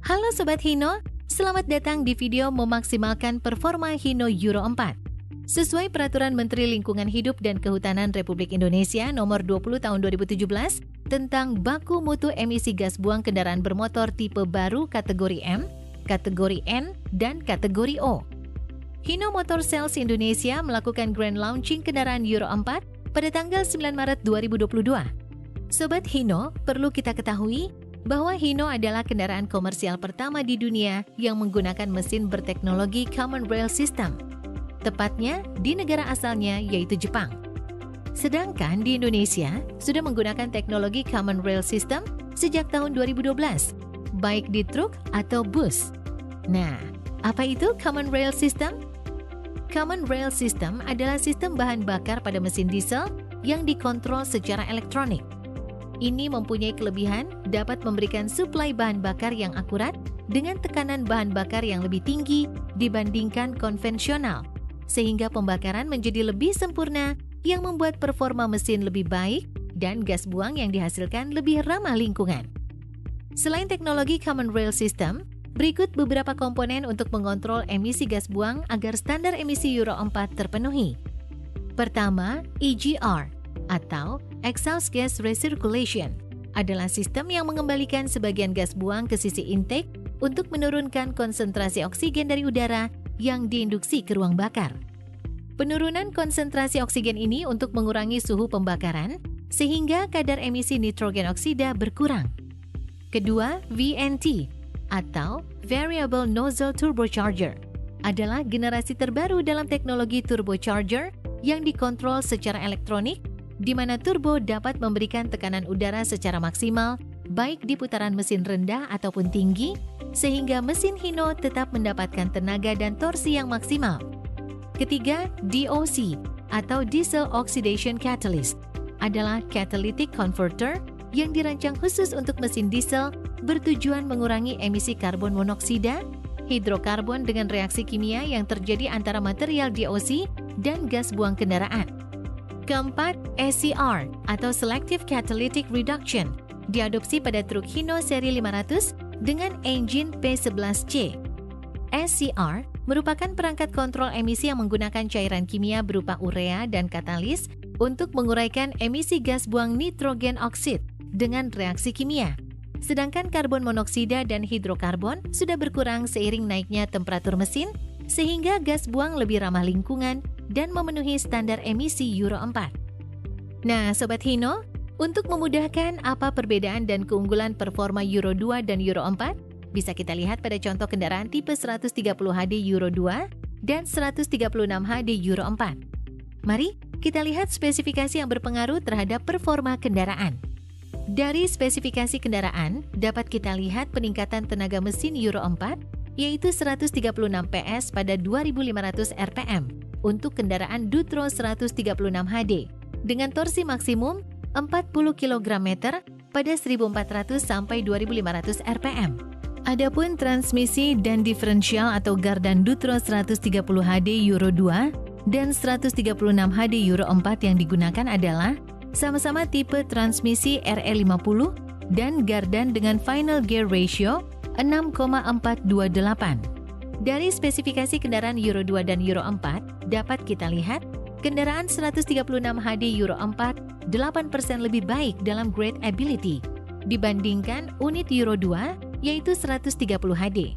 Halo Sobat Hino, selamat datang di video memaksimalkan performa Hino Euro 4. Sesuai Peraturan Menteri Lingkungan Hidup dan Kehutanan Republik Indonesia Nomor 20 Tahun 2017 tentang baku mutu emisi gas buang kendaraan bermotor tipe baru kategori M, kategori N, dan kategori O. Hino Motor Sales Indonesia melakukan grand launching kendaraan Euro 4 pada tanggal 9 Maret 2022. Sobat Hino, perlu kita ketahui bahwa Hino adalah kendaraan komersial pertama di dunia yang menggunakan mesin berteknologi Common Rail System, tepatnya di negara asalnya yaitu Jepang. Sedangkan di Indonesia sudah menggunakan teknologi Common Rail System sejak tahun 2012, baik di truk atau bus. Nah, apa itu Common Rail System? Common Rail System adalah sistem bahan bakar pada mesin diesel yang dikontrol secara elektronik. Ini mempunyai kelebihan dapat memberikan suplai bahan bakar yang akurat dengan tekanan bahan bakar yang lebih tinggi dibandingkan konvensional, sehingga pembakaran menjadi lebih sempurna yang membuat performa mesin lebih baik dan gas buang yang dihasilkan lebih ramah lingkungan. Selain teknologi Common Rail System, berikut beberapa komponen untuk mengontrol emisi gas buang agar standar emisi Euro 4 terpenuhi. Pertama, EGR atau Exhaust Gas Recirculation adalah sistem yang mengembalikan sebagian gas buang ke sisi intake untuk menurunkan konsentrasi oksigen dari udara yang diinduksi ke ruang bakar. Penurunan konsentrasi oksigen ini untuk mengurangi suhu pembakaran sehingga kadar emisi nitrogen oksida berkurang. Kedua, VNT atau Variable Nozzle Turbocharger adalah generasi terbaru dalam teknologi turbocharger yang dikontrol secara elektronik, di mana turbo dapat memberikan tekanan udara secara maksimal baik di putaran mesin rendah ataupun tinggi, sehingga mesin Hino tetap mendapatkan tenaga dan torsi yang maksimal. Ketiga, DOC atau Diesel Oxidation Catalyst adalah catalytic converter yang dirancang khusus untuk mesin diesel bertujuan mengurangi emisi karbon monoksida, hidrokarbon dengan reaksi kimia yang terjadi antara material DOC dan gas buang kendaraan. Keempat, SCR atau Selective Catalytic Reduction diadopsi pada truk Hino seri 500 dengan engine P11C. SCR merupakan perangkat kontrol emisi yang menggunakan cairan kimia berupa urea dan katalis untuk menguraikan emisi gas buang nitrogen oksid dengan reaksi kimia. Sedangkan karbon monoksida dan hidrokarbon sudah berkurang seiring naiknya temperatur mesin, sehingga gas buang lebih ramah lingkungan dan memenuhi standar emisi Euro 4. Nah, Sobat Hino, untuk memudahkan apa perbedaan dan keunggulan performa Euro 2 dan Euro 4, bisa kita lihat pada contoh kendaraan tipe 130 HD Euro 2 dan 136 HD Euro 4. Mari kita lihat spesifikasi yang berpengaruh terhadap performa kendaraan. Dari spesifikasi kendaraan, dapat kita lihat peningkatan tenaga mesin Euro 4, yaitu 136 PS pada 2500 RPM untuk kendaraan Dutro 136 HD dengan torsi maksimum 40 kg pada 1400 sampai 2500 RPM. Adapun transmisi dan diferensial atau gardan Dutro 130 HD Euro 2 dan 136 HD Euro 4 yang digunakan adalah sama-sama tipe transmisi RE50 dan gardan dengan final gear ratio 6,428. Dari spesifikasi kendaraan Euro 2 dan Euro 4, dapat kita lihat kendaraan 136 HD Euro 4 8% lebih baik dalam grade ability dibandingkan unit Euro 2 yaitu 130 HD.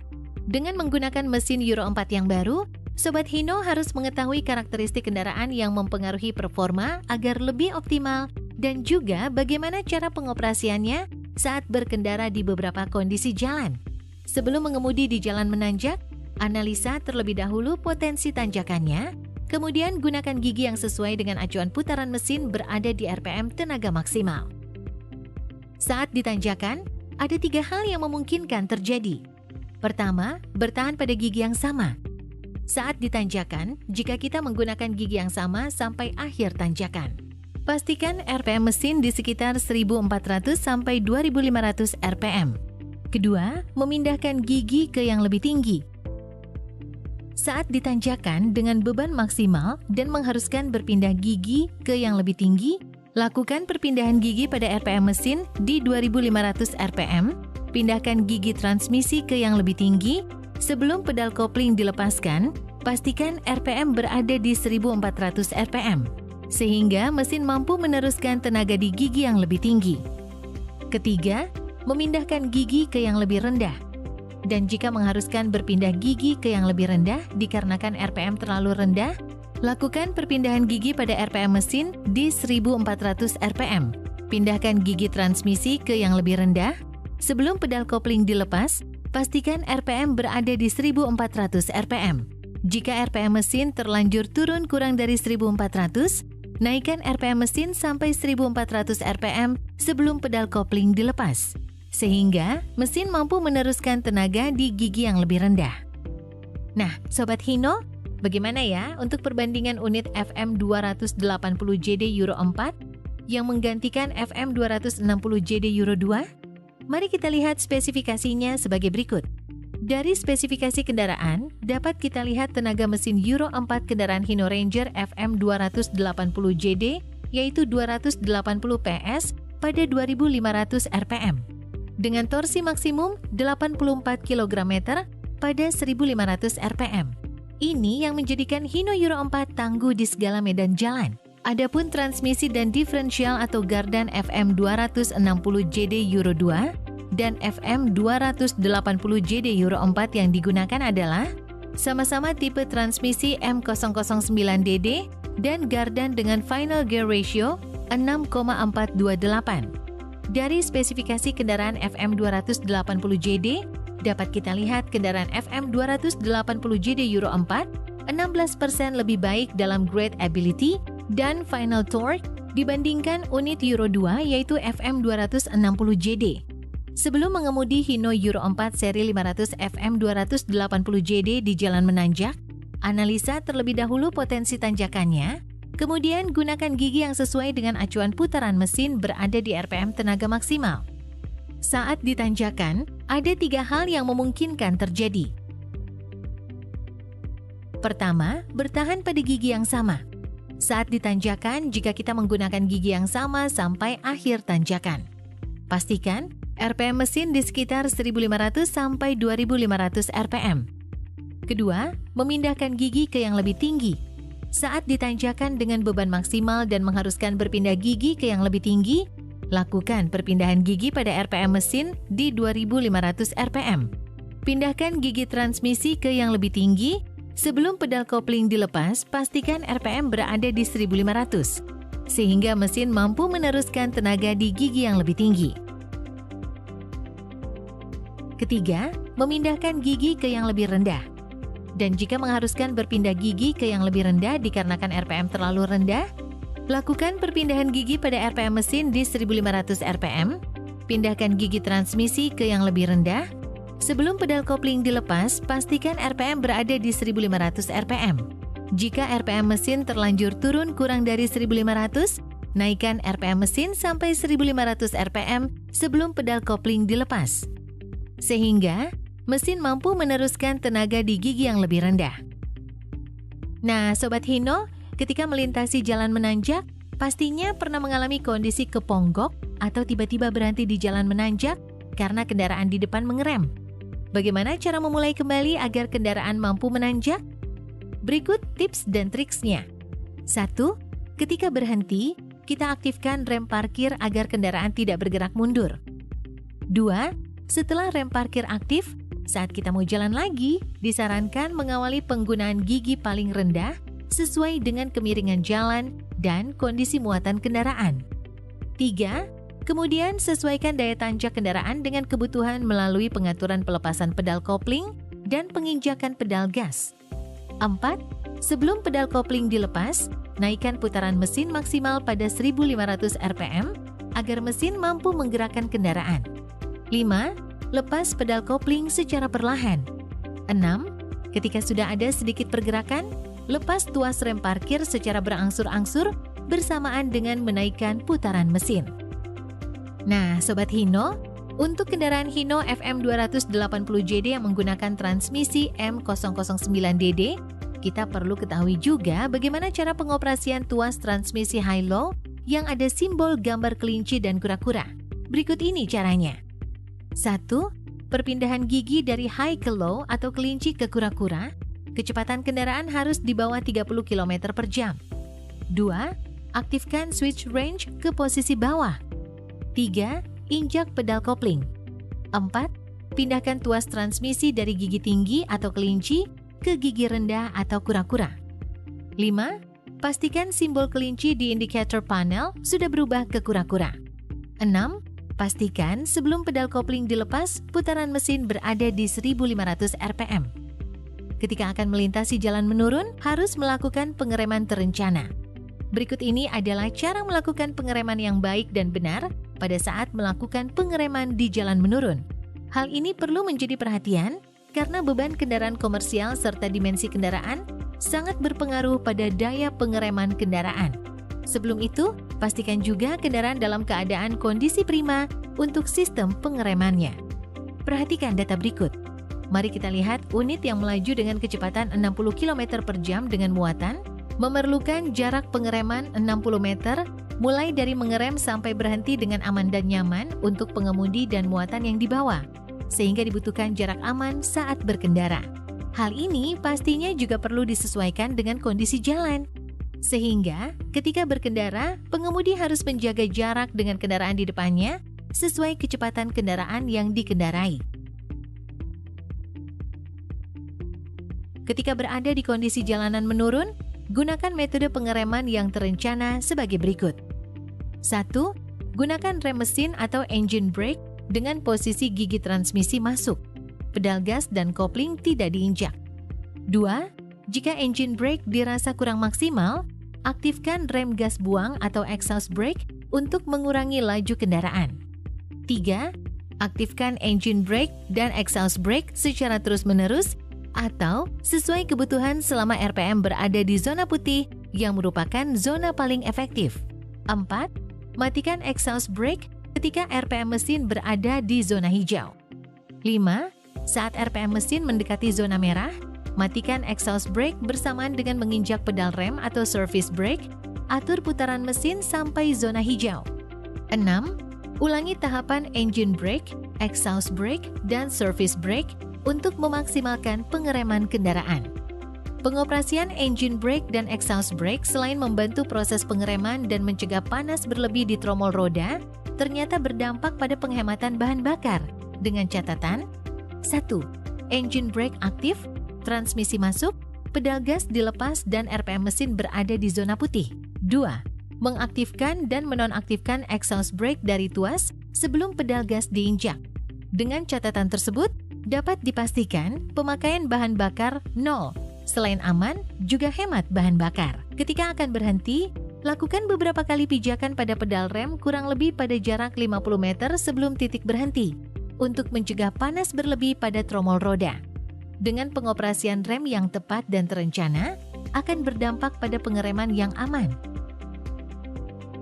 Dengan menggunakan mesin Euro 4 yang baru, Sobat Hino harus mengetahui karakteristik kendaraan yang mempengaruhi performa agar lebih optimal dan juga bagaimana cara pengoperasiannya saat berkendara di beberapa kondisi jalan. Sebelum mengemudi di jalan menanjak, analisa terlebih dahulu potensi tanjakannya, kemudian gunakan gigi yang sesuai dengan acuan putaran mesin berada di RPM tenaga maksimal. Saat ditanjakan, ada 3 hal yang memungkinkan terjadi. Pertama, bertahan pada gigi yang sama. Saat ditanjakan, jika kita menggunakan gigi yang sama sampai akhir tanjakan. Pastikan RPM mesin di sekitar 1400 sampai 2500 RPM. Kedua, memindahkan gigi ke yang lebih tinggi. Saat ditanjakan dengan beban maksimal dan mengharuskan berpindah gigi ke yang lebih tinggi, lakukan perpindahan gigi pada RPM mesin di 2500 RPM pindahkan gigi transmisi ke yang lebih tinggi. Sebelum pedal kopling dilepaskan, pastikan RPM berada di 1400 RPM, sehingga mesin mampu meneruskan tenaga di gigi yang lebih tinggi. Ketiga, memindahkan gigi ke yang lebih rendah. Dan jika mengharuskan berpindah gigi ke yang lebih rendah dikarenakan RPM terlalu rendah, lakukan perpindahan gigi pada RPM mesin di 1400 RPM. Pindahkan gigi transmisi ke yang lebih rendah. Sebelum pedal kopling dilepas, pastikan RPM berada di 1400 RPM. Jika RPM mesin terlanjur turun kurang dari 1400, naikkan RPM mesin sampai 1400 RPM sebelum pedal kopling dilepas, sehingga mesin mampu meneruskan tenaga di gigi yang lebih rendah. Nah, Sobat Hino, bagaimana ya untuk perbandingan unit FM 280 JD Euro 4 yang menggantikan FM 260 JD Euro 2? Mari kita lihat spesifikasinya sebagai berikut. Dari spesifikasi kendaraan, dapat kita lihat tenaga mesin Euro 4 kendaraan Hino Ranger FM 280 JD yaitu 280 PS pada 2500 RPM. Dengan torsi maksimum 84 kg pada 1500 RPM. Ini yang menjadikan Hino Euro 4 tangguh di segala medan jalan. Adapun transmisi dan diferensial atau gardan FM 260 JD Euro 2 dan FM 280 JD Euro 4 yang digunakan adalah sama-sama tipe transmisi M009DD dan gardan dengan final gear ratio 6,428. Dari spesifikasi kendaraan FM 280 JD, dapat kita lihat kendaraan FM 280 JD Euro 4 16% lebih baik dalam grade ability dan final torque dibandingkan unit Euro 2 yaitu FM 260 JD. Sebelum mengemudi Hino Euro 4 seri 500 FM 280 JD di jalan menanjak, analisa terlebih dahulu potensi tanjakannya, kemudian gunakan gigi yang sesuai dengan acuan putaran mesin berada di RPM tenaga maksimal. Saat ditanjakan, ada 3 hal yang memungkinkan terjadi. Pertama, bertahan pada gigi yang sama. Saat ditanjakan, jika kita menggunakan gigi yang sama sampai akhir tanjakan. Pastikan RPM mesin di sekitar 1500 sampai 2500 RPM. Kedua, memindahkan gigi ke yang lebih tinggi. Saat ditanjakan dengan beban maksimal dan mengharuskan berpindah gigi ke yang lebih tinggi, lakukan perpindahan gigi pada RPM mesin di 2500 RPM. Pindahkan gigi transmisi ke yang lebih tinggi. Sebelum pedal kopling dilepas, pastikan RPM berada di 1500, sehingga mesin mampu meneruskan tenaga di gigi yang lebih tinggi. Ketiga, memindahkan gigi ke yang lebih rendah. Dan jika mengharuskan berpindah gigi ke yang lebih rendah dikarenakan RPM terlalu rendah, lakukan perpindahan gigi pada RPM mesin di 1500 RPM, pindahkan gigi transmisi ke yang lebih rendah. Sebelum pedal kopling dilepas, pastikan RPM berada di 1500 RPM. Jika RPM mesin terlanjur turun kurang dari 1500, naikkan RPM mesin sampai 1500 RPM sebelum pedal kopling dilepas, sehingga mesin mampu meneruskan tenaga di gigi yang lebih rendah. Nah, Sobat Hino, ketika melintasi jalan menanjak, pastinya pernah mengalami kondisi keponggok atau tiba-tiba berhenti di jalan menanjak karena kendaraan di depan mengerem. Bagaimana cara memulai kembali agar kendaraan mampu menanjak? Berikut tips dan triksnya. 1. Ketika berhenti, kita aktifkan rem parkir agar kendaraan tidak bergerak mundur. 2. Setelah rem parkir aktif, saat kita mau jalan lagi, disarankan mengawali penggunaan gigi paling rendah sesuai dengan kemiringan jalan dan kondisi muatan kendaraan. 3. Kemudian sesuaikan daya tanjak kendaraan dengan kebutuhan melalui pengaturan pelepasan pedal kopling dan penginjakan pedal gas. 4. Sebelum pedal kopling dilepas, naikkan putaran mesin maksimal pada 1500 RPM agar mesin mampu menggerakkan kendaraan. 5. Lepas pedal kopling secara perlahan. 6. Ketika sudah ada sedikit pergerakan, lepas tuas rem parkir secara berangsur-angsur bersamaan dengan menaikkan putaran mesin. Nah, Sobat Hino, untuk kendaraan Hino FM 280 JD yang menggunakan transmisi M009DD, kita perlu ketahui juga bagaimana cara pengoperasian tuas transmisi high-low yang ada simbol gambar kelinci dan kura-kura. Berikut ini caranya. 1. Perpindahan gigi dari high ke low atau kelinci ke kura-kura, kecepatan kendaraan harus di bawah 30 km per jam. 2. Aktifkan switch range ke posisi bawah. 3. Injak pedal kopling. 4. Pindahkan tuas transmisi dari gigi tinggi atau kelinci ke gigi rendah atau kura-kura. 5. Pastikan simbol kelinci di indikator panel sudah berubah ke kura-kura. 6. Pastikan sebelum pedal kopling dilepas, putaran mesin berada di 1500 rpm. Ketika akan melintasi jalan menurun, harus melakukan pengereman terencana. Berikut ini adalah cara melakukan pengereman yang baik dan benar pada saat melakukan pengereman di jalan menurun. Hal ini perlu menjadi perhatian karena beban kendaraan komersial serta dimensi kendaraan sangat berpengaruh pada daya pengereman kendaraan. Sebelum itu, pastikan juga kendaraan dalam keadaan kondisi prima untuk sistem pengeremannya. Perhatikan data berikut. Mari kita lihat unit yang melaju dengan kecepatan 60 km per jam dengan muatan, memerlukan jarak pengereman 60 meter, mulai dari mengerem sampai berhenti dengan aman dan nyaman untuk pengemudi dan muatan yang dibawa, sehingga dibutuhkan jarak aman saat berkendara. Hal ini pastinya juga perlu disesuaikan dengan kondisi jalan. Sehingga, ketika berkendara, pengemudi harus menjaga jarak dengan kendaraan di depannya sesuai kecepatan kendaraan yang dikendarai. Ketika berada di kondisi jalanan menurun, gunakan metode pengereman yang terencana sebagai berikut. 1. Gunakan rem mesin atau engine brake dengan posisi gigi transmisi masuk. Pedal gas dan kopling tidak diinjak. 2. Jika engine brake dirasa kurang maksimal, aktifkan rem gas buang atau exhaust brake untuk mengurangi laju kendaraan. 3. Aktifkan engine brake dan exhaust brake secara terus-menerus atau sesuai kebutuhan selama RPM berada di zona putih yang merupakan zona paling efektif. 4. Matikan exhaust brake ketika RPM mesin berada di zona hijau. 5. Saat RPM mesin mendekati zona merah, matikan exhaust brake bersamaan dengan menginjak pedal rem atau service brake, atur putaran mesin sampai zona hijau. 6. Ulangi tahapan engine brake, exhaust brake, dan service brake untuk memaksimalkan pengereman kendaraan. Pengoperasian engine brake dan exhaust brake selain membantu proses pengereman dan mencegah panas berlebih di tromol roda, ternyata berdampak pada penghematan bahan bakar dengan catatan: 1. Engine brake aktif, transmisi masuk, pedal gas dilepas dan RPM mesin berada di zona putih. 2. Mengaktifkan dan menonaktifkan exhaust brake dari tuas sebelum pedal gas diinjak. Dengan catatan tersebut, dapat dipastikan pemakaian bahan bakar 0. Selain aman, juga hemat bahan bakar. Ketika akan berhenti, lakukan beberapa kali pijakan pada pedal rem kurang lebih pada jarak 50 meter sebelum titik berhenti untuk mencegah panas berlebih pada tromol roda. Dengan pengoperasian rem yang tepat dan terencana, akan berdampak pada pengereman yang aman.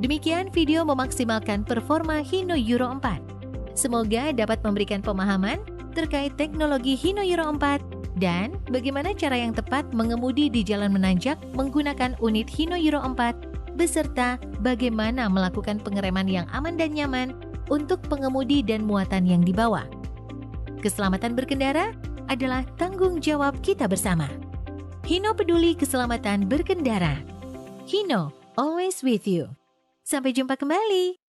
Demikian video memaksimalkan performa Hino Euro 4. Semoga dapat memberikan pemahaman terkait teknologi Hino Euro 4 dan bagaimana cara yang tepat mengemudi di jalan menanjak menggunakan unit Hino Euro 4 beserta bagaimana melakukan pengereman yang aman dan nyaman untuk pengemudi dan muatan yang dibawa. Keselamatan berkendara adalah tanggung jawab kita bersama. Hino peduli keselamatan berkendara. Hino, always with you. Sampai jumpa kembali.